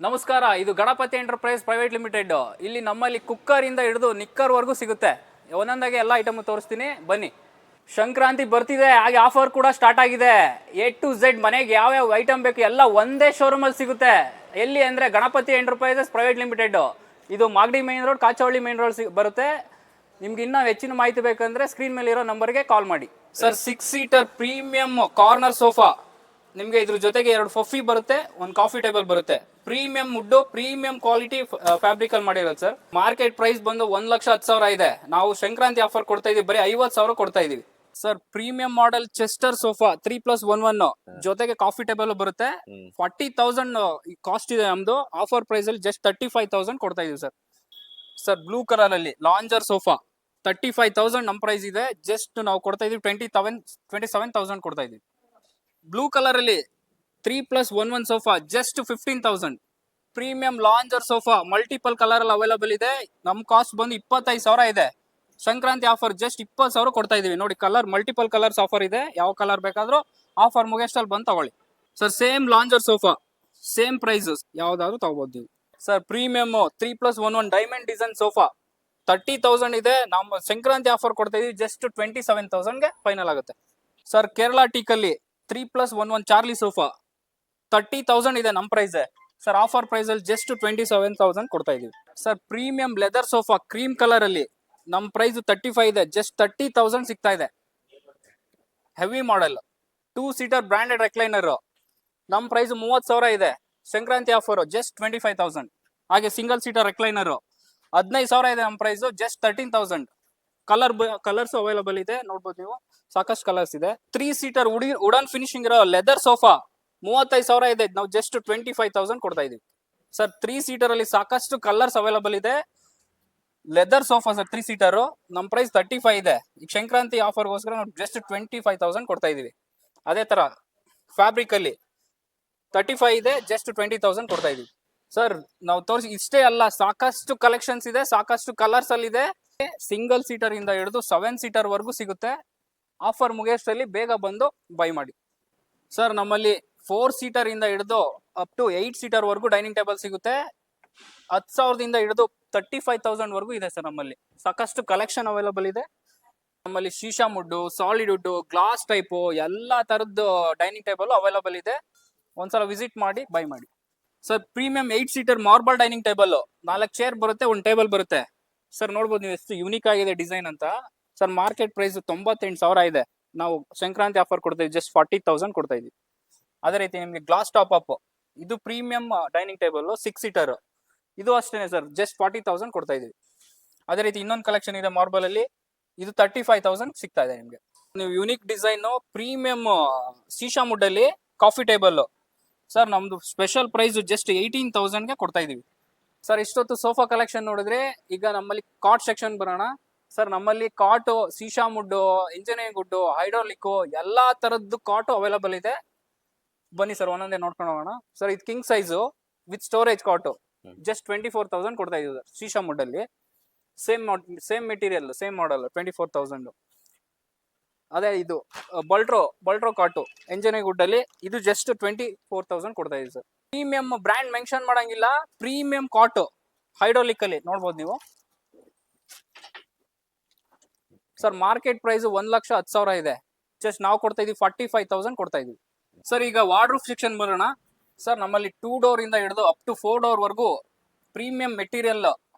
ನಮಸ್ಕಾರ, ಇದು Ganapati enterprise private limited. ಇಲ್ಲಿ ನಮ್ಮಲ್ಲಿ ಕುಕ್ಕರ್ ಇಂದ ಹಿಡಿದು ನಿಕ್ಕರ್ ವರೆಗೂ ಸಿಗುತ್ತೆ. ಒಂದೊಂದಾಗೆ ಎಲ್ಲ ಐಟಮ್ ತೋರಿಸ್ತೀನಿ, ಬನ್ನಿ. ಸಂಕ್ರಾಂತಿ ಬರ್ತಿದೆ, ಹಾಗೆ ಆಫರ್ ಕೂಡ ಸ್ಟಾರ್ಟ್ ಆಗಿದೆ. A to Z ಮನೆಗೆ ಯಾವ ಐಟಮ್ ಬೇಕು ಎಲ್ಲ ಒಂದೇ ಶೋರೂಮ್ ಅಲ್ಲಿ ಸಿಗುತ್ತೆ. ಎಲ್ಲಿ ಅಂದ್ರೆ ಗಣಪತಿ ಎಂಟರ್ಪ್ರೈಸಸ್ ಪ್ರೈವೇಟ್ ಲಿಮಿಟೆಡ್. ಇದು Magadi main road, Kachavalli main road ಬರುತ್ತೆ. ನಿಮ್ಗೆ ಇನ್ನೂ ಹೆಚ್ಚಿನ ಮಾಹಿತಿ ಬೇಕಂದ್ರೆ ಸ್ಕ್ರೀನ್ ಮೇಲೆ ಇರೋ ನಂಬರ್ಗೆ ಕಾಲ್ ಮಾಡಿ. Sir, 6 seater premium corner sofa. ನಿಮಗೆ ಇದ್ರ ಜೊತೆಗೆ 2 ಫಫಿ ಬರುತ್ತೆ, ಒಂದು ಕಾಫಿ ಟೇಬಲ್ ಬರುತ್ತೆ. Premium wood, premium quality fabric ಅಲ್ಲಿ ಮಾಡಿರೋದು ಸರ್. ಮಾರ್ಕೆಟ್ ಪ್ರೈಸ್ ಬಂದು 1,10,000 ಇದೆ. ನಾವು ಸಂಕ್ರಾಂತಿ ಆಫರ್ ಕೊಡ್ತಾ ಇದೀವಿ, ಬರೀ 50,000 ಕೊಡ್ತಾ ಇದೀವಿ sir. Premium model Chester sofa 3+1 ಜೊತೆಗೆ ಕಾಫಿ ಟೇಬಲ್ ಬರುತ್ತೆ. 40,000 ಕಾಸ್ಟ್ ಇದೆ ನಮ್ದು. ಆಫರ್ ಪ್ರೈಸ್ ಅಲ್ಲಿ ಜಸ್ಟ್ 35,000 ಕೊಡ್ತಾ ಇದೀವಿ ಸರ್. ಸರ್, ಬ್ಲೂ ಕಲರ್ ಅಲ್ಲಿ ಲಾಂಜರ್ ಸೋಫಾ 35,000 ನಮ್ ಪ್ರೈಸ್ ಇದೆ. ಜಸ್ಟ್ ನಾವು ಕೊಡ್ತಾ ಇದೀವಿ 27,000 ಕೊಡ್ತಾ ಇದೀವಿ. ಬ್ಲೂ ಕಲರ್ ಅಲ್ಲಿ 3+1 sofa just 15,000. Premium lounger sofa multiple colour ಅಲ್ಲಿ ಅವೈಲೇಬಲ್ ಇದೆ. ನಮ್ ಕಾಸ್ಟ್ ಬಂದು 25,000 ಇದೆ. ಸಂಕ್ರಾಂತಿ ಆಫರ್ ಜಸ್ಟ್ 20,000 ಕೊಡ್ತಾ ಇದೀವಿ. ನೋಡಿ, ಕಲರ್ ಮಲ್ಟಿಪಲ್ ಕಲರ್ಸ್ ಆಫರ್ ಇದೆ. ಯಾವ ಕಲರ್ ಬೇಕಾದ್ರೂ ಆಫರ್ ಮುಗಿಯಷ್ಟಲ್ಲಿ ಬಂದು ತಗೊಳ್ಳಿ sir. Same lounger sofa, same prices, ಯಾವ್ದಾದ್ರು ತಗೋಬಹುದು sir. Premium 3+1 diamond design sofa 30,000 ಇದೆ. ನಮ್ಮ ಸಂಕ್ರಾಂತಿ ಆಫರ್ ಕೊಡ್ತಾ ಇದೀವಿ ಜಸ್ಟ್ 27,000ಗೆ ಫೈನಲ್ ಆಗುತ್ತೆ ಸರ್. ಕೇರಳ ಟೀಕಲ್ಲಿ 3+1 ಚಾರ್ಲಿ ಸೋಫಾ 30,000 ಇದೆ ನಮ್ ಪ್ರೈಸ್ ಸರ್. ಆಫರ್ ಪ್ರೈಸ್ ಅಲ್ಲಿ ಜಸ್ಟ್ 27,000 ಕೊಡ್ತಾ ಇದೀವಿ sir. Premium leather sofa cream colour ಅಲ್ಲಿ ನಮ್ ಪ್ರೈಸ್ 35 ಇದೆ. ಜಸ್ಟ್ 30,000 ಸಿಗ್ತಾ ಇದೆ. Heavy model 2 seater branded recliner ನಮ್ ಪ್ರೈಸ್ 30,000 ಇದೆ. Sankranti offer just 25,000. ಹಾಗೆ ಸಿಂಗಲ್ ಸೀಟರ್ ರೆಕ್ಲೈನರ್ 15,000 ಇದೆ ನಮ್ ಪ್ರೈಸ್, ಜಸ್ಟ್ 13,000. ಕಲರ್ಸ್ ಅವೈಲೇಬಲ್ ಇದೆ, ನೋಡ್ಬೋದು ನೀವು. ಸಾಕಷ್ಟು ಕಲರ್ಸ್ ಇದೆ. 3 ಸೀಟರ್ ವುಡನ್ ಫಿನಿಶಿಂಗ್ ಇರೋ ಲೆದರ್ ಸೋಫಾ 35,000 ಇದೆ. ನಾವು ಜಸ್ಟ್ 25,000 ಕೊಡ್ತಾ ಇದೀವಿ ಸರ್. 3 ಸೀಟರ್ ಅಲ್ಲಿ ಸಾಕಷ್ಟು ಕಲರ್ಸ್ ಅವೈಲೇಬಲ್ ಇದೆ. ಲೆದರ್ ಸೋಫಾ ಸರ್ 3 ಸೀಟರ್ ನಮ್ ಪ್ರೈಸ್ 35 ಇದೆ. ಈಗ ಸಂಕ್ರಾಂತಿ ಆಫರ್ಗೋಸ್ಕರ ನಾವು ಜಸ್ಟ್ 25,000 ಕೊಡ್ತಾ ಇದೀವಿ. ಅದೇ ತರ ಫ್ಯಾಬ್ರಿಕ್ ಅಲ್ಲಿ 35 ಇದೆ, ಜಸ್ಟ್ 20,000 ಕೊಡ್ತಾ ಇದೀವಿ ಸರ್. ನಾವು ತೋರಿಸಿ ಇಷ್ಟೇ ಅಲ್ಲ, ಸಾಕಷ್ಟು ಕಲೆಕ್ಷನ್ಸ್ ಇದೆ, ಸಾಕಷ್ಟು ಕಲರ್ಸ್ ಅಲ್ಲಿ ಇದೆ. ಸಿಂಗಲ್ ಸೀಟರ್ ಇಂದ ಹಿಡಿದು 7 ಸೀಟರ್ ವರೆಗೂ ಸಿಗುತ್ತೆ. ಆಫರ್ ಮುಗಿಯೋಷ್ಟರಲ್ಲಿ ಬೇಗ ಬಂದು ಬೈ ಮಾಡಿ ಸರ್. ನಮ್ಮಲ್ಲಿ 4 ಸೀಟರ್ ಇಂದ ಹಿಡಿದು ಅಪ್ ಟು 8 ಸೀಟರ್ ವರೆಗೂ ಡೈನಿಂಗ್ ಟೇಬಲ್ ಸಿಗುತ್ತೆ. 10,000ದಿಂದ ಹಿಡಿದು 35,000 ವರೆಗೂ ಇದೆ ಸರ್. ನಮ್ಮಲ್ಲಿ ಸಾಕಷ್ಟು ಕಲೆಕ್ಷನ್ ಅವೈಲೇಬಲ್ ಇದೆ. ನಮ್ಮಲ್ಲಿ ಶೀಶಾ wood, solid wood, glass type ಎಲ್ಲಾ ತರದ್ದು ಡೈನಿಂಗ್ ಟೇಬಲ್ ಅವೈಲೇಬಲ್ ಇದೆ. ಒಂದ್ಸಲ ವಿಸಿಟ್ ಮಾಡಿ ಬೈ ಮಾಡಿ sir. Premium 8 seater marble dining table 4 chair ಬರುತ್ತೆ, 1 ಟೇಬಲ್ ಬರುತ್ತೆ ಸರ್. ನೋಡ್ಬೋದು ನೀವು ಎಷ್ಟು ಯುನಿಕ್ ಆಗಿದೆ ಡಿಸೈನ್ ಅಂತ ಸರ್. ಮಾರ್ಕೆಟ್ ಪ್ರೈಸ್ 98,000 ಇದೆ. ನಾವು ಸಂಕ್ರಾಂತಿ ಆಫರ್ ಕೊಡ್ತಾ ಇದೀವಿ, ಜಸ್ಟ್ 40,000 ಕೊಡ್ತಾ ಇದೀವಿ. ಅದೇ ರೀತಿ ನಿಮಗೆ ಗ್ಲಾಸ್ ಟಾಪ್ ಅಪ್, ಇದು ಪ್ರೀಮಿಯಂ ಡೈನಿಂಗ್ ಟೇಬಲ್ 6 ಸೀಟರ್, ಇದು ಅಷ್ಟೇ ಸರ್, ಜಸ್ಟ್ 40,000 ಕೊಡ್ತಾ ಇದೀವಿ. ಅದೇ ರೀತಿ ಇನ್ನೊಂದು ಕಲೆಕ್ಷನ್ ಇದೆ ಮಾರ್ಬಲ್ ಅಲ್ಲಿ, ಇದು 35,000 ಸಿಗ್ತಾ ಇದೆ ನಿಮಗೆ. ನೀವು ಯುನಿಕ್ ಡಿಸೈನ್ ಪ್ರೀಮಿಯಂ ಶೀಶಾ ವುಡ್ ಅಲ್ಲಿ ಕಾಫಿ ಟೇಬಲ್ ಸರ್, ನಮ್ದು ಸ್ಪೆಷಲ್ ಪ್ರೈಸ್ ಜಸ್ಟ್ 18,000ಗೆ ಕೊಡ್ತಾ ಇದೀವಿ ಸರ್. ಇಷ್ಟೊತ್ತು ಸೋಫಾ ಕಲೆಕ್ಷನ್ ನೋಡಿದ್ರೆ, ಈಗ ನಮ್ಮಲ್ಲಿ ಕಾಟ್ ಸೆಕ್ಷನ್ ಬರೋಣ ಸರ್. ನಮ್ಮಲ್ಲಿ ಕಾಟು, ಶೀಶಾ ವುಡ್, ಇಂಜಿನಿಯರಿಂಗ್ ವುಡ್, ಹೈಡ್ರಾಲಿಕ್ ಎಲ್ಲಾ ತರದ್ದು ಕಾಟು ಅವೈಲೇಬಲ್ ಇದೆ. ಬನ್ನಿ ಸರ್, ಒಂದೊಂದೇ ನೋಡ್ಕೊಂಡು ಹೋಗೋಣ ಸರ್. ಇದು ಕಿಂಗ್ ಸೈಜು ವಿತ್ ಸ್ಟೋರೇಜ್ ಕಾಟು ಜಸ್ಟ್ 24,000 ಕೊಡ್ತಾ ಇದೀವಿ ಸರ್. ಶೀಶಾ ವುಡ್ ಅಲ್ಲಿ ಸೇಮ್ ಮೆಟೀರಿಯಲ್, ಸೇಮ್ ಮಾಡಲ್ 24,000. ಅದೇ ಇದು ಬಲ್ಟ್ರೋ ಕಾಟು ಎಂಜಿನಿಯರಿಂಗ್ ವುಡ್ ಅಲ್ಲಿ, ಇದು ಜಸ್ಟ್ 24,000 ಕೊಡ್ತಾ ಇದೀವಿ ಸರ್. ಪ್ರೀಮಿಯಂ ಬ್ರ್ಯಾಂಡ್ ಮೆನ್ಷನ್ ಮಾಡಂಗಿಲ್ಲ, ಪ್ರೀಮಿಯಂ ಕಾಟು ಹೈಡ್ರಾಲಿಕ್ ಅಲ್ಲಿ ನೋಡ್ಬೋದು ನೀವು ಸರ್. ಮಾರ್ಕೆಟ್ ಪ್ರೈಸ್ 1,10,000 ಇದೆ. ಜಸ್ಟ್ ನಾವು ಕೊಡ್ತಾ ಇದೀವಿ 45,000 ಕೊಡ್ತಾ ಇದೀವಿ ಸರ್. ಈಗ ವಾರ್ಡ್ರೂಫ್ ಸೆಕ್ಷನ್ ಬರೋಣ ಸರ್. ನಮ್ಮಲ್ಲಿ 2 ಡೋರ್ ಇಂದ ಹಿಡಿದು ಅಪ್ ಟು 4 ಡೋರ್ ವರೆಗೂ ಪ್ರೀಮಿಯಂ ಮೆಟೀರಿಯಲ್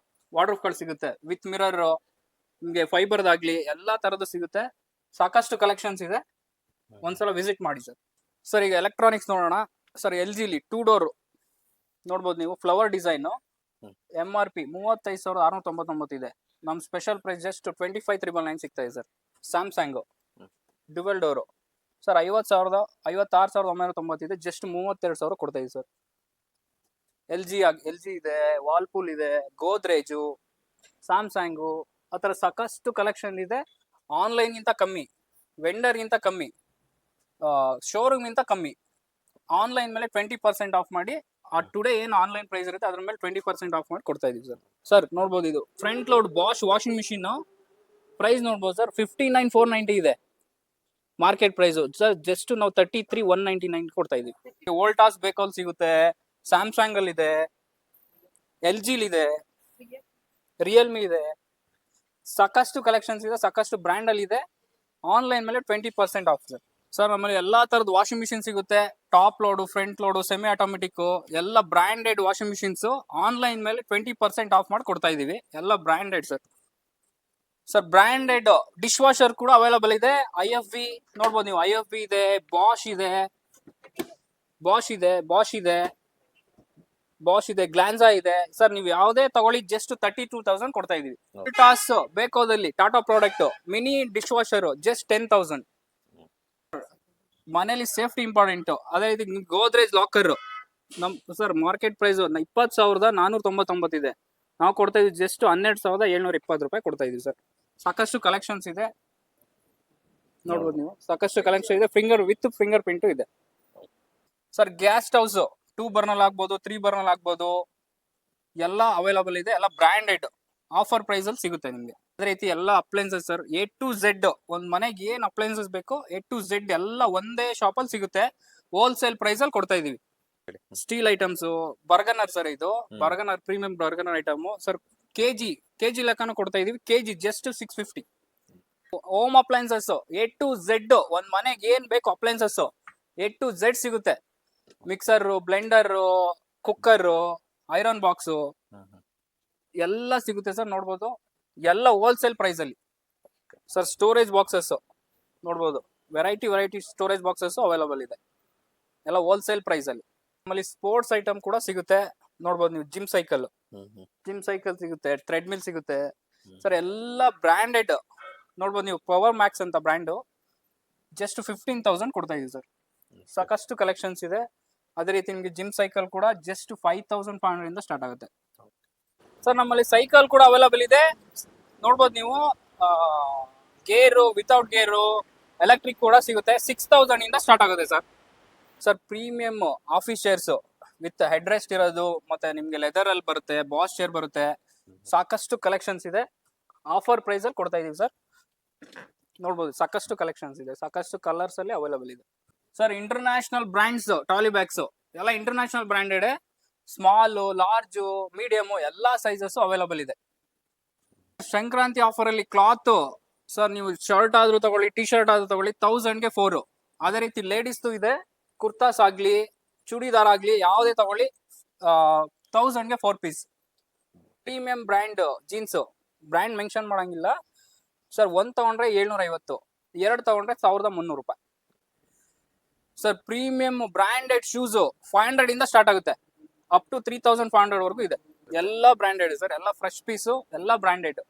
ವಾರ್ಡ್ರೂಫ್ಗಳು ಸಿಗುತ್ತೆ. ವಿತ್ ಮಿರರ್, ನಿಮಗೆ ಫೈಬರ್ದಾಗ್ಲಿ ಎಲ್ಲಾ ತರದ್ದು ಸಿಗುತ್ತೆ. ಸಾಕಷ್ಟು ಕಲೆಕ್ಷನ್ಸ್ ಇದೆ, ಒಂದ್ಸಲ ವಿಸಿಟ್ ಮಾಡಿ ಸರ್. ಸರ್, ಈಗ ಎಲೆಕ್ಟ್ರಾನಿಕ್ಸ್ ನೋಡೋಣ ಸರ್. LG ಲಿ 2 ಡೋರ್ ನೋಡ್ಬೋದು ನೀವು, ಫ್ಲವರ್ ಡಿಸೈನ್. MRP 35,699 ಇದೆ. ನಮ್ ಸ್ಪೆಷಲ್ ಪ್ರೈಸ್ ಜಸ್ಟ್ 25,999 ಸಿಗ್ತಾ ಇದೆ sir. Samsung dual door sir, 56,990 ಇದೆ. ಜಸ್ಟ್ 32,000 ಕೊಡ್ತಾ ಇದೀವಿ ಸರ್. LG ಇದೆ, ವಾಲ್ಪೂಲ್ ಇದೆ, ಗೋದ್ರೇಜು, ಸ್ಯಾಮ್ಸಂಗು, ಆ ಥರ ಸಾಕಷ್ಟು ಕಲೆಕ್ಷನ್ ಇದೆ. ಆನ್ಲೈನ್ ಗಿಂತ ಕಮ್ಮಿ, ವೆಂಡರ್ ಗಿಂತ ಕಮ್ಮಿ, ಶೋರೂಮ್ ಗಿಂತ ಕಮ್ಮಿ. ಆನ್ಲೈನ್ ಮೇಲೆ 20% ಆಫ್ ಮಾಡಿ, ಆ ಟುಡೇ ಏನು ಆನ್ಲೈನ್ ಪ್ರೈಸ್ ಇರುತ್ತೆ ಅದ್ರ ಮೇಲೆ 20% ಆಫ್ ಮಾಡಿ ಕೊಡ್ತಾ ಇದೀವಿ ಸರ್. ಸರ್, ನೋಡ್ಬೋದು ಇದು front load Bosch washing machine price ನೋಡ್ಬೋದು ಸರ್. 59,490 ಇದೆ ಮಾರ್ಕೆಟ್ ಪ್ರೈಸ್ ಸರ್. ಜಸ್ಟ್ ನಾವು 33,199 ಕೊಡ್ತಾ ಇದೀವಿ. ವೋಲ್ಟಾಸ್ ಬೇಕಲ್ಲಿ ಸಿಗುತ್ತೆ, ಸ್ಯಾಮ್ಸಂಗ್ ಅಲ್ಲಿ ಇದೆ, ಎಲ್ ಜಿಲಿದೆ, ರಿಯಲ್ಮಿ ಇದೆ, ಸಾಕಷ್ಟು ಕಲೆಕ್ಷನ್ಸ್ ಇದೆ, ಸಾಕಷ್ಟು ಬ್ರ್ಯಾಂಡ್ ಅಲ್ಲಿ ಇದೆ. ಆನ್ಲೈನ್ ಮೇಲೆ 20% ಆಫ್ ಸರ್. ಸರ್ ನಮ್ಮಲ್ಲಿ ಎಲ್ಲಾ ತರದ ವಾಷಿಂಗ್ ಮಿಷಿನ್ ಸಿಗುತ್ತೆ. Top load, front load, semi automatic ಎಲ್ಲ ಬ್ರಾಂಡೆಡ್ ವಾಷಿಂಗ್ ಮಿಷಿನ್ಸ್ ಆನ್ಲೈನ್ ಮೇಲೆ 20% ಆಫ್ ಮಾಡಿ ಕೊಡ್ತಾ ಇದೀವಿ. ಎಲ್ಲ branded sir. Sir branded dish washer ಕೂಡ ಅವೈಲಬಲ್ ಇದೆ. IFB ನೋಡ್ಬೋದು ನೀವು, IFB ಇದೆ, ಬಾಷ್ ಇದೆ, ಬಾಷ್ ಇದೆ, ಗ್ಲಾನ್ಸಾ ಇದೆ. ಸರ್ ನೀವು ಯಾವುದೇ ತಗೊಳ್ಳಿ ಜಸ್ಟ್ 32,000 ಕೊಡ್ತಾ ಇದೀವಿ. ಟಾಸ್ ಬೇಕೋದಲ್ಲಿ Tata product mini dishwasher just 10,000. ಮನೇಲಿ ಸೇಫ್ಟಿ ಇಂಪಾರ್ಟೆಂಟ್. ಅದೇ ರೀತಿ ಗೋದ್ರೇಜ್ ಲಾಕರ್ ನಮ್ ಸರ್ ಮಾರ್ಕೆಟ್ ಪ್ರೈಸ್ 20,499 ಇದೆ. ನಾವು ಕೊಡ್ತಾ ಇದೀವಿ ಜಸ್ಟ್ 12,720 ರೂಪಾಯಿ ಕೊಡ್ತಾ ಇದೀವಿ ಸರ್. ಸಾಕಷ್ಟು ಕಲೆಕ್ಷನ್ಸ್ ಇದೆ, ನೋಡ್ಬೋದು ನೀವು, ಸಾಕಷ್ಟು ಕಲೆಕ್ಷನ್ ಇದೆ. ಫಿಂಗರ್ ಪ್ರಿಂಟ್ ಇದೆ ಸರ್. ಗ್ಯಾಸ್ ಸ್ಟವ್ಸ್ 2 ಬರ್ನಲ್ ಆಗ್ಬೋದು, 3 ಬರ್ನಲ್ ಆಗ್ಬೋದು, ಎಲ್ಲ ಅವೈಲಬಲ್ ಇದೆ. ಎಲ್ಲ ಬ್ರಾಂಡೆಡ್ ಆಫರ್ ಪ್ರೈಸ್ ಅಲ್ಲಿ ಸಿಗುತ್ತೆ ನಿಮ್ಗೆ. ಅದೇ ರೀತಿ ಎಲ್ಲ appliances sir, A to Z ಒಂದ್ ಮನೆಗೆ ಏನ್ ಅಪ್ಲೈನ್ಸಸ್ ಬೇಕೋ A to Z ಎಲ್ಲ ಒಂದೇ ಶಾಪ್ ಅಲ್ಲಿ ಸಿಗುತ್ತೆ. ಹೋಲ್ಸೇಲ್ ಪ್ರೈಸ್ ಅಲ್ಲಿ ಕೊಡ್ತಾ ಇದೀವಿ. ಸ್ಟೀಲ್ ಐಟಮ್ಸ್, ಬರ್ಗನರ್ ಸರ್, ಇದು ಬರ್ಗನರ್ ಪ್ರೀಮಿಯಂ ಬರ್ಗನರ್ ಐಟಮ್ ಸರ್. ಕೆಜಿ ಲೆಕ್ಕನೂ ಕೊಡ್ತಾ ಇದೀವಿ. KG just 650. Home appliances A to Z ಒಂದ್ ಮನೆಗೆ ಏನ್ ಬೇಕು ಅಪ್ಲೈನ್ಸಸ್ A to Z ಸಿಗುತ್ತೆ. Mixer, Blender, cooker, iron box ಎಲ್ಲ ಸಿಗುತ್ತೆ ಸರ್. ನೋಡ್ಬೋದು ಎಲ್ಲ ಹೋಲ್ಸೇಲ್ ಪ್ರೈಸ್ ಅಲ್ಲಿ ಸರ್. ಸ್ಟೋರೇಜ್ ಬಾಕ್ಸಸ್ ನೋಡ್ಬೋದು, ವೆರೈಟಿ ಸ್ಟೋರೇಜ್ ಬಾಕ್ಸಸ್ ಅವೈಲಬಲ್ ಇದೆ. ಎಲ್ಲ ಹೋಲ್ಸೇಲ್ ಪ್ರೈಸ್ ಅಲ್ಲಿ. ನಮ್ಮಲ್ಲಿ ಸ್ಪೋರ್ಟ್ಸ್ ಐಟಮ್ ಕೂಡ ಸಿಗುತ್ತೆ. ನೋಡ್ಬೋದು ನೀವು, ಜಿಮ್ ಸೈಕಲ್ ಸಿಗುತ್ತೆ, ಥ್ರೆಡ್ಮಿಲ್ ಸಿಗುತ್ತೆ ಸರ್. ಎಲ್ಲ ಬ್ರಾಂಡೆಡ್ ನೋಡ್ಬೋದು ನೀವು. ಪವರ್ ಮ್ಯಾಕ್ಸ್ ಅಂತ ಬ್ರ್ಯಾಂಡು ಜಸ್ಟ್ 15,000 ಕೊಡ್ತಾ ಇದೀವಿ ಸರ್. ಸಾಕಷ್ಟು ಕಲೆಕ್ಷನ್ಸ್ ಇದೆ. ಅದೇ ರೀತಿ ನಿಮಗೆ ಜಿಮ್ ಸೈಕಲ್ ಕೂಡ ಜಸ್ಟ್ 5,500 ಇಂದ ಸ್ಟಾರ್ಟ್ ಆಗುತ್ತೆ ಸರ್. ನಮ್ಮಲ್ಲಿ ಸೈಕಲ್ ಕೂಡ ಅವೈಲಬಲ್ ಇದೆ. ನೋಡ್ಬೋದು ನೀವು, ಗೇರು, ವಿತೌಟ್ ಗೇರು, ಎಲೆಕ್ಟ್ರಿಕ್ ಕೂಡ ಸಿಗುತ್ತೆ. 6,000 ಇಂದ ಸ್ಟಾರ್ಟ್ ಆಗುತ್ತೆ sir. Sir premium office chairs with head rest ಇರೋದು, ಮತ್ತೆ ನಿಮ್ಗೆ ಲೆದರ್ ಅಲ್ಲಿ ಬರುತ್ತೆ, ಬಾಸ್ ಚೇರ್ ಬರುತ್ತೆ. ಸಾಕಷ್ಟು ಕಲೆಕ್ಷನ್ಸ್ ಇದೆ. ಆಫರ್ ಪ್ರೈಸ್ ಅಲ್ಲಿ ಕೊಡ್ತಾ ಇದೀವಿ ಸರ್. ನೋಡ್ಬೋದು ಸಾಕಷ್ಟು ಕಲೆಕ್ಷನ್ಸ್ ಇದೆ, ಸಾಕಷ್ಟು ಕಲರ್ಸ್ ಅಲ್ಲಿ ಅವೈಲಬಲ್ ಇದೆ sir. International brands trolley bags ಎಲ್ಲ international branded. Small, large, medium ಎಲ್ಲಾ ಸೈಜಸ್ ಅವೈಲಬಲ್ ಇದೆ. ಸಂಕ್ರಾಂತಿ ಆಫರ್ ಅಲ್ಲಿ ಕ್ಲಾತ್ ಸರ್, ನೀವು ಶರ್ಟ್ ಆದ್ರೂ ತಗೊಳ್ಳಿ, ಟಿ ಶರ್ಟ್ ಆದ್ರೂ ತಗೊಳ್ಳಿ, 1000ಗೆ 4. ಅದೇ ರೀತಿ ಲೇಡೀಸ್ ಇದೆ, ಕುರ್ತಾಸ್ ಆಗ್ಲಿ, ಚೂಡಿದಾರ್ ಆಗ್ಲಿ, ಯಾವುದೇ ತಗೊಳ್ಳಿ 1000ಗೆ 4 piece. Premium brand jeans, brand mention ಮಾಡಂಗಿಲ್ಲ ಸರ್. 1 ತಗೊಂಡ್ರೆ 750, 2 ತಗೊಂಡ್ರೆ 1,300 ರೂಪಾಯಿ ಸರ್. ಪ್ರೀಮಿಯಂ ಬ್ರಾಂಡೆಡ್ ಶೂಸ್ 500 ಇಂದ ಸ್ಟಾರ್ಟ್ ಆಗುತ್ತೆ, ಅಪ್ ಟು 3,500 ವರೆಗೂ ಇದೆ. ಎಲ್ಲ ಬ್ರಾಂಡೆಡ್ ಸರ್, ಎಲ್ಲ ಫ್ರೆಶ್ ಪೀಸು, ಎಲ್ಲ ಬ್ರಾಂಡೆಡ್.